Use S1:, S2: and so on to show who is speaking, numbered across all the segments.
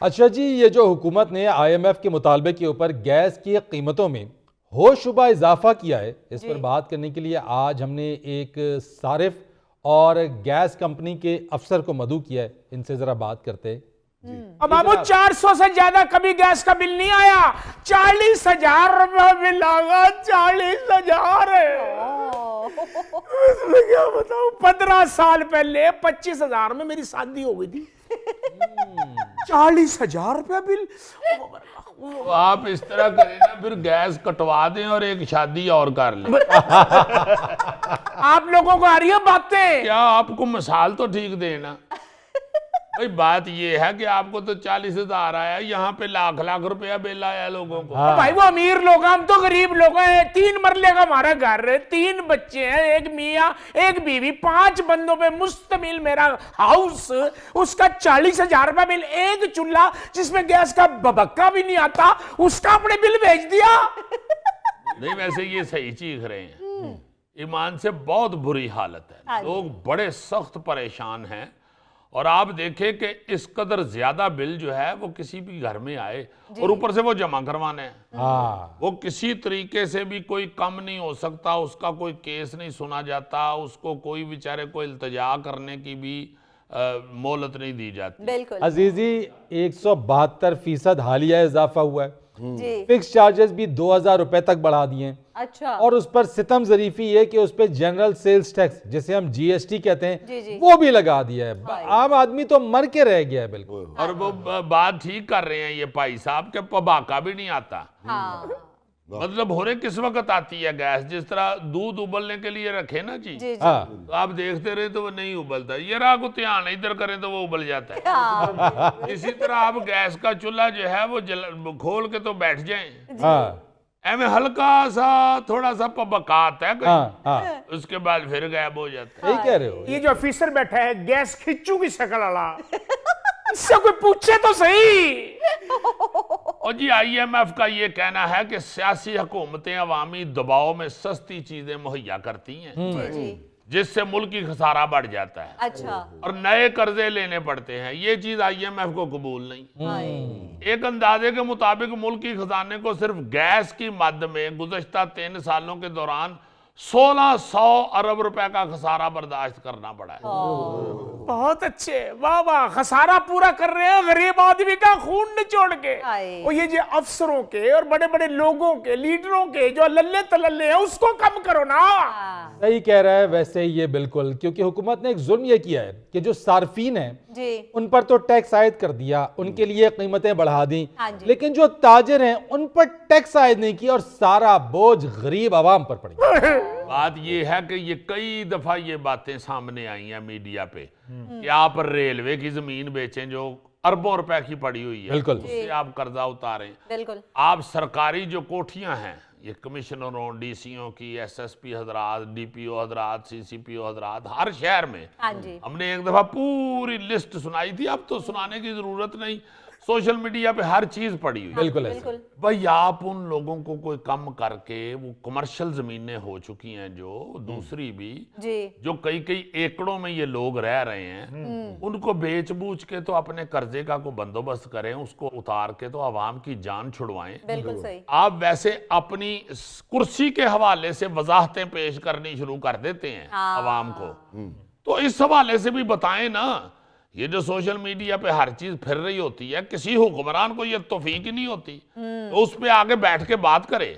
S1: अच्छा जी, ये जो हुकूमत ने IMF के मुतालबे के ऊपर गैस की कीमतों में होशरुबा इजाफा किया है, इस पर बात करने के लिए आज हमने एक सारिफ और गैस कंपनी के अफसर को मदऊ किया है। इनसे जरा बात करते हैं।
S2: अब बाबू 400 से ज्यादा कभी गैस का बिल नहीं आया। 40,000 रुपया बिल आगा। 40,000 है। मैं क्या बताऊं, 15 साल पहले 25,000 में मेरी शादी हो गई थी। 40,000 रुपया बिल।
S3: तो आप इस तरह करें ना, फिर गैस कटवा दें और एक शादी और कर लें।
S2: आप लोगों को आ रही है बातें?
S3: क्या आपको मिसाल तो ठीक देना। भाई बात ये है कि आपको तो 40,000 आया, यहाँ पे लाख लाख रुपया बिल आया लोगों को।
S2: भाई वो अमीर लोग हैं, हम तो गरीब लोग हैं। 3 मरले का हमारा घर है, 3 बच्चे हैं, एक मियाँ एक बीवी, 5 बंदों पे मुश्तमिल मेरा हाउस। उसका 40,000 रुपया बिल। एक चूल्हा जिसमें गैस का भभक्का भी नहीं आता, उसका अपने बिल भेज दिया।
S3: नहीं, वैसे ये सही चीख रहे हैं। ईमान से बहुत बुरी हालत है, लोग बड़े सख्त परेशान हैं। और आप देखें कि इस कदर ज्यादा बिल जो है वो किसी भी घर में आए और ऊपर से वो जमा करवाने हैं। वो किसी तरीके से भी कोई कम नहीं हो सकता, उसका कोई केस नहीं सुना जाता, उसको कोई बेचारे को इल्तजा करने की भी मोहलत नहीं दी जाती।
S4: बिल्कुल
S1: अजीजी, 172% हालिया इजाफा हुआ है। फिक्स चार्जेस भी 2,000 रुपए तक बढ़ा दिए हैं।
S4: अच्छा।
S1: और उस पर सितम जरीफी है कि उस पर जनरल सेल्स टैक्स, जिसे हम GST कहते हैं,
S4: जी।
S1: वो भी लगा दिया है। आम आदमी तो मर के रह गया है। बिल्कुल।
S3: और वो बात ठीक कर रहे हैं ये भाई साहब के पबाका भी नहीं आता। मतलब होरे किस वक्त आती है गैस, जिस तरह दूध उबलने के लिए रखे ना जी, तो आप देखते रहे तो वो नहीं उबलता, ये रहा को ध्यान इधर करें तो वो उबल जाता है। इसी तरह आप गैस का चूल्हा जो है वो खोल के तो बैठ जाएं, ऐमें हल्का सा थोड़ा सा पबकात है, उसके बाद फिर गायब हो जाता है।
S1: यही कह रहे हो।
S2: ये जो ऑफिसर बैठा है गैस खिच्चू की शक्ल वाला, इससे कोई पूछे तो सही।
S3: और जी IMF का ये कहना है कि सियासी हुकूमतें अवामी दबाव में सस्ती चीजें मुहैया करती हैं, जिससे मुल्क की खसारा बढ़ जाता है।
S4: अच्छा।
S3: और नए कर्जे लेने पड़ते हैं। ये चीज IMF को कबूल नहीं। एक अंदाजे के मुताबिक मुल्क की खजाने को सिर्फ गैस की मद में गुज़श्ता 3 सालों के दौरान 1,600 अरब रुपए का खसारा बर्दाश्त करना पड़ा है।
S2: बहुत अच्छे, वाह वाह। खसारा पूरा कर रहे हैं गरीब आदमी का खून निचोड़ के। और ये जो अफसरों के और बड़े बड़े लोगों के, लीडरों के जो लल्ले तलल्ले हैं, उसको कम करो ना।
S1: सही कह रहा है वैसे ये, बिल्कुल। क्योंकि हुकूमत ने एक जुल्म ये किया है कि जो सार्फिन हैं उन पर तो टैक्स आयद कर दिया, उनके लिए कीमतें बढ़ा दी, लेकिन जो ताजिर हैं उन पर टैक्स आयद नहीं किया और सारा बोझ गरीब आवाम पर पड़ गया।
S3: बात ये है कि ये कई दफा ये बातें सामने आई हैं मीडिया पे कि आप रेलवे की जमीन बेचें जो अरबों रुपए की पड़ी हुई है,
S1: बिल्कुल,
S3: उससे आप कर्जा उतारें।
S4: बिल्कुल।
S3: आप सरकारी जो कोठियां हैं, ये कमिश्नरों, DCओ की, SSP हजरात, DPO हजरात, CCPO हजरात, हर शहर में हमने एक दफा पूरी लिस्ट सुनाई थी, अब तो सुनाने की जरूरत नहीं, सोशल मीडिया पे हर चीज पड़ी हुई।
S1: बिल्कुल।
S3: भाई आप उन लोगों को कोई कम करके, वो कमर्शियल जमीनें हो चुकी हैं जो दूसरी भी, जो कई कई एकड़ों में ये लोग रह रहे हैं, उनको बेच बूझ के तो अपने कर्जे का को बंदोबस्त करें, उसको उतार के तो आवाम की जान छुड़वाएं।
S4: बिल्कुल सही।
S3: आप वैसे अपनी कुर्सी के हवाले से वजाहतें पेश करनी शुरू कर देते हैं आवाम को, तो इस हवाले से भी बताएं ना। ये जो सोशल मीडिया पे हर चीज फिर रही होती है, किसी हुक्मरान को ये तौफीक ही नहीं होती तो उस पे आगे बैठ के बात करे।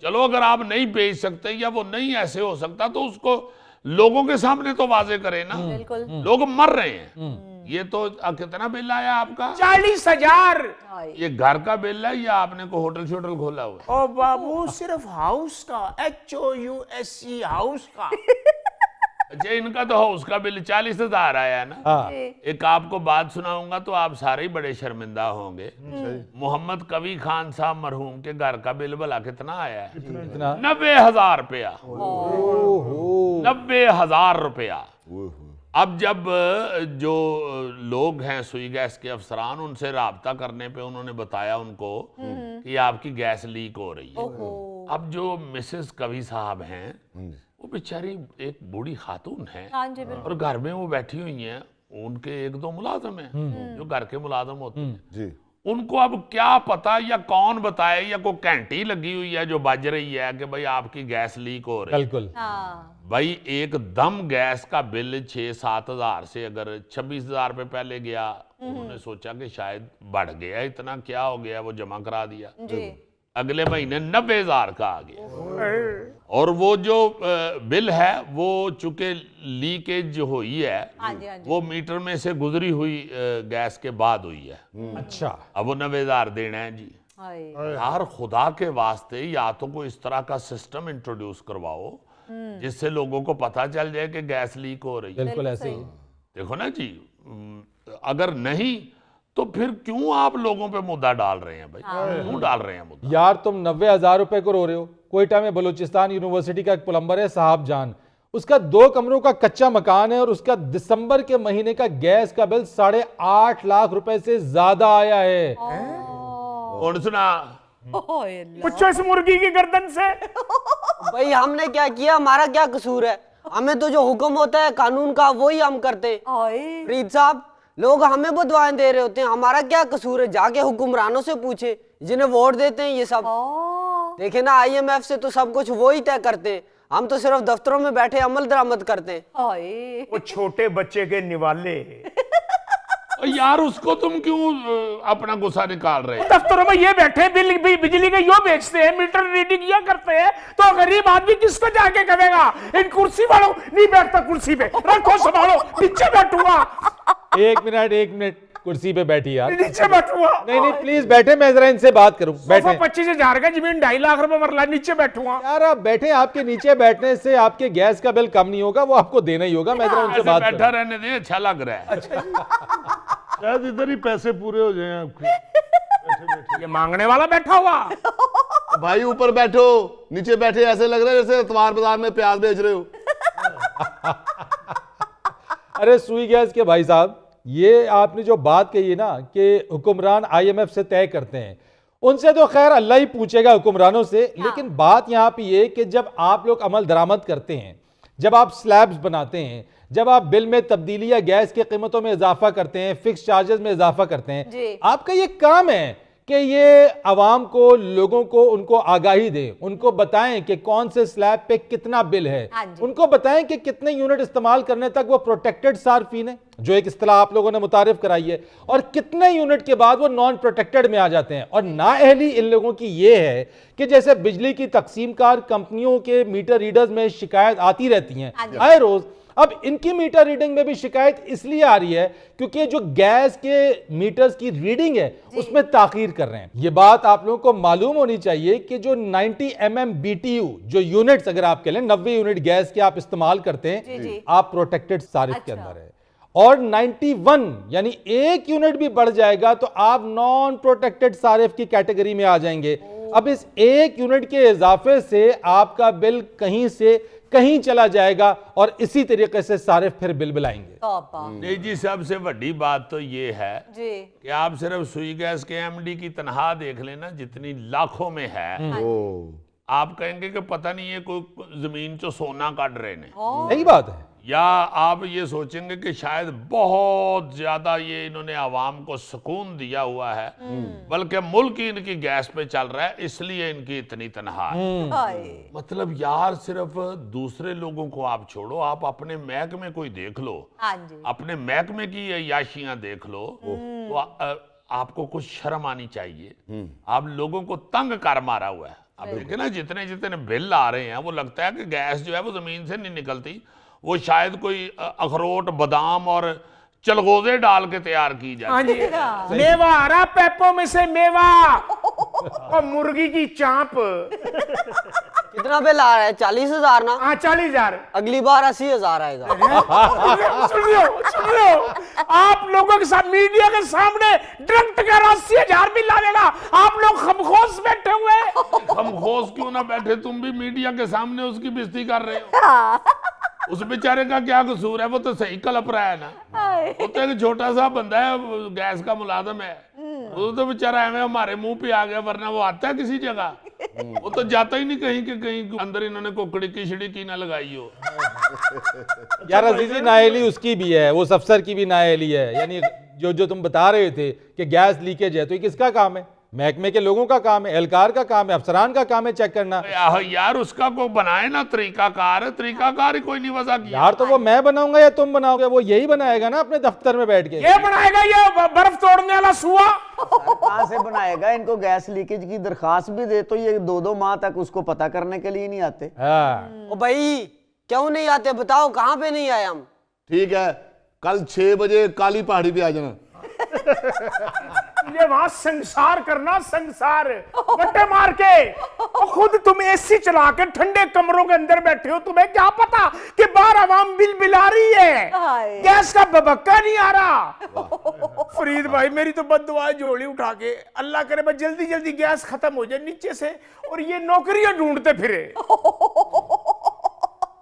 S3: चलो अगर आप नहीं बेच सकते या वो नहीं ऐसे हो सकता तो उसको लोगों के सामने तो वाजे करे ना। लोग मर रहे हैं। ये तो कितना बिल आया आपका?
S2: 40,000।
S3: ये घर का बिल है या आपने को होटल शोटल खोला हुआ?
S2: ओ बाबू, सिर्फ हाउस का, HOUSE हाउस का।
S3: अच्छा, इनका तो हाउस का बिल 40,000 आया ना। एक आपको बात सुनाऊंगा तो आप सारे ही बड़े शर्मिंदा होंगे। मोहम्मद कवी खान साहब मरहूम के घर का बिल भला कितना आया है? 90,000 रुपया। 90,000 रुपया। अब जब जो लोग हैं सुई गैस के अफसरान, उनसे राब्ता करने पे उन्होंने बताया उनको कि आपकी गैस लीक हो रही है। अब जो मिसेस कवी साहब हैं वो बेचारी एक बूढ़ी खातून है और घर में वो बैठी हुई हैं उनके एक दो मुलाजम हैं जो घर के मुलाजम होते हैं
S4: जी,
S3: उनको अब क्या पता या कौन बताए या कोई घंटी लगी हुई है जो बज रही है कि भाई आपकी गैस लीक हो रही है।
S1: बिल्कुल।
S3: भाई एकदम गैस का बिल 6-7 हजार से अगर 26 हजार पे पहले गया, उन्होंने सोचा कि शायद बढ़ गया, इतना क्या हो गया, वो जमा करा दिया। अगले महीने 90 हजार का आ गया। और वो जो बिल है वो चूंकि लीकेज जो हुई है वो मीटर में से गुजरी हुई गैस के बाद हुई है।
S1: अच्छा,
S3: अब वो 90 हजार देना है जी। यार खुदा के वास्ते या तो कोई इस तरह का सिस्टम इंट्रोड्यूस करवाओ जिससे लोगों को पता चल जाए कि गैस लीक हो रही है।
S1: बिल्कुल ऐसे ही।
S3: देखो ना जी, अगर नहीं तो फिर क्यों आप लोगों पे मुद्दा डाल रहे हैं भाई? क्यों डाल रहे हैं मुद्दा?
S1: यार तुम 90,000 रुपए को रो रहे हो। कोयटा में बलूचिस्तान यूनिवर्सिटी का एक प्लम्बर है साहब जान, उसका 2 कमरों का कच्चा मकान है और उसका दिसंबर के महीने का गैस का बिल 8.5 लाख रुपए से ज्यादा आया है।
S3: कौन सुना?
S2: पूछो इस मुर्गी की गर्दन से।
S5: भाई हमने क्या किया, हमारा क्या कसूर है? हमें तो जो हुक्म होता है कानून का वही हम करते हैं। फरीद साहब, लोग हमें बदवाएं दे रहे होते हैं, हमारा क्या कसूर है? जाके हुक्मरानों से पूछे जिन्हें वोट देते हैं ये सब। देखे ना, IMF से तो सब कुछ वो ही तय करते हैं, हम तो सिर्फ दफ्तरों में बैठे अमल दरामद करते हैं।
S2: वो छोटे बच्चे के निवाले।
S3: यार उसको तुम क्यों अपना गुस्सा निकाल रहे हैं?
S2: दफ्तरों में ये बैठे बिजली के यो बेचते हैं, मीटर रीडिंग ये करते हैं, तो गरीब आदमी किसको जाके कहेगा इन कुर्सी वालों नहीं बैठता कुर्सी पे, रखो संभालो, नीचे बैठूंगा।
S1: एक मिनट, कुर्सी पे बैठी यार।
S2: नीचे बैठूंगा।
S1: नहीं प्लीज बैठे, मैं जरा इनसे बात करूं। बैठे।
S2: 25 हजार का जमीन 2.5 लाख रुपए मरला, नीचे बैठूंगा।
S1: यार आप बैठे, आपके नीचे बैठने से आपके गैस का बिल कम नहीं होगा, वो आपको देना ही होगा। मैं जरा उनसे बात
S3: बैठा
S1: करूं।
S3: रहने दे, अच्छा लग रहा है।
S4: शायद इधर ही पैसे पूरे हो जाएं आपके।
S2: ये मांगने वाला बैठा हुआ।
S4: भाई ऊपर बैठो, नीचे बैठे ऐसे लग रहा है जैसे इतवार बाजार में प्याज बेच रहे हो।
S1: अरे सुई गैस के भाई साहब, ये आपने जो बात कही है ना कि हुक्मरान IMF से तय करते हैं, उनसे तो खैर अल्लाह ही पूछेगा हुक्मरानों से। लेकिन बात यहाँ पे ये कि जब आप लोग अमल दरामद करते हैं, जब आप स्लैब्स बनाते हैं, जब आप बिल में तब्दीली या गैस की कीमतों में इजाफा करते हैं, फिक्स चार्जेस में इजाफा करते हैं, आपका ये काम है कि ये अवाम को, लोगों को, उनको आगाही दें, उनको बताएं कि कौन से स्लैब पे कितना बिल है, उनको बताएं कि कितने यूनिट इस्तेमाल करने तक वो प्रोटेक्टेड सार्फिन है, जो एक इस्तिलाह आप लोगों ने मुतारिफ कराई है, और कितने यूनिट के बाद वो नॉन प्रोटेक्टेड में आ जाते हैं। और नाअहली इन लोगों की ये है कि जैसे बिजली की तकसीमकार कंपनियों के मीटर रीडर्स में शिकायत आती रहती हैं आए रोज, अब इनकी मीटर रीडिंग में भी शिकायत इसलिए आ रही है क्योंकि जो गैस के मीटर्स की रीडिंग है उसमें ताखीर कर रहे हैं। ये बात आप लोगों को मालूम होनी चाहिए कि जो 90 mm BTU जो यूनिट्स अगर आप कह लें 90 यूनिट गैस के आप इस्तेमाल करते हैं, आप प्रोटेक्टेड सारिफ के अंदर है। और 91 यानी 1 यूनिट भी बढ़ जाएगा तो आप नॉन प्रोटेक्टेड सारिफ की कैटेगरी में आ जाएंगे। अब इस 1 यूनिट के इजाफे से आपका बिल कहीं से कहीं चला जाएगा और इसी तरीके से सारे फिर बिल बिलाएंगे।
S3: नहीं जी, सबसे बड़ी बात तो ये है कि आप सिर्फ सुई गैस के MD की तनख्वाह देख लेना, जितनी लाखों में है, आप कहेंगे कि पता नहीं है कोई जमीन चो सोना काट रहे ने।
S1: सही बात है।
S3: या आप ये सोचेंगे कि शायद बहुत ज्यादा ये इन्होंने आवाम को सुकून दिया हुआ है, बल्कि मुल्क ही इनकी गैस पे चल रहा है इसलिए इनकी इतनी तनख्वाह है। मतलब यार सिर्फ दूसरे लोगों को आप छोड़ो, आप अपने महकमे कोई देख लो, अपने महकमे की याशियां देख लो, तो आपको कुछ शर्म आनी चाहिए। आप लोगों को तंग कर मारा हुआ है। अब देखिए ना, जितने जितने बिल आ रहे हैं वो लगता है कि गैस जो है वो जमीन से नहीं निकलती, वो शायद कोई अखरोट, बादाम और चलगोजे डाल के तैयार की जाती है।
S2: मेवा आ रहा पैपों में से, मेवा और मुर्गी की चाप।
S5: कितना बिल आ रहा है? 40,000 ना?
S2: हाँ 40,000।
S5: अगली बार 80,000 आएगा।
S2: सुन लो, आप लोगों के साथ मीडिया के सामने डायरेक्ट कर 80,000 बिल आएगा। आप लोग खमखोश बैठे हुए।
S3: खमखोश क्यों ना बैठे, तुम भी मीडिया के सामने उसकी बेइज्जती कर रहे हो। उस बेचारे का क्या कसूर है? वो तो सही कलप रहा है ना। वो तो एक छोटा सा बंदा है, गैस का मुलाजम है, वो तो बेचारा हमें हमारे मुंह पे आ गया, वरना वो आता है किसी जगह। वो तो जाता ही नहीं कहीं के कहीं, अंदर इन्होंने कोकड़ी किचड़ी की ना लगाई हो।
S1: यार अजीजी नाअहली उसकी भी है, वो अफसर की भी नाअहली है। यानी जो तुम बता रहे थे कि गैस लीकेज है, तो ये किसका काम है? महकमे के लोगों का काम है, एहलकार का काम है, अफसरान का काम है चेक करना।
S3: यार उसका को बनाए ना तरीकाकार ही कोई नहीं वजह किया।
S1: यार तो वो मैं बनाऊंगा या तुम बनाओगे? वो यही बनाएगा ना अपने दफ्तर में बैठ के।
S2: ये बनाएगा ये बर्फ तोड़ने वाला सुआ।
S6: कहाँ से बनाएगा? इनको गैस लीकेज की दरखास्त भी दे तो ये 2-2 माह तक उसको पता करने के लिए नहीं आते।
S1: हाँ।
S5: ओ भाई क्यों नहीं आते बताओ, कहाँ पे नहीं आए हम?
S4: ठीक है, कल 6 बजे काली पहाड़ी पे आ जाना।
S2: ये वहां संसार करना, संसार बट्टे मार के। और खुद तुम एसी चला के ठंडे कमरों के अंदर बैठे हो, तुम्हें क्या पता कि बाहर आवाम बिल बिला रही है, गैस का बबक्का नहीं आ रहा। फरीद भाई मेरी तो बद्दुआ झोली उठा के, अल्लाह करे बस जल्दी जल्दी गैस खत्म हो जाए नीचे से और ये नौकरियां ढूंढते फिरे।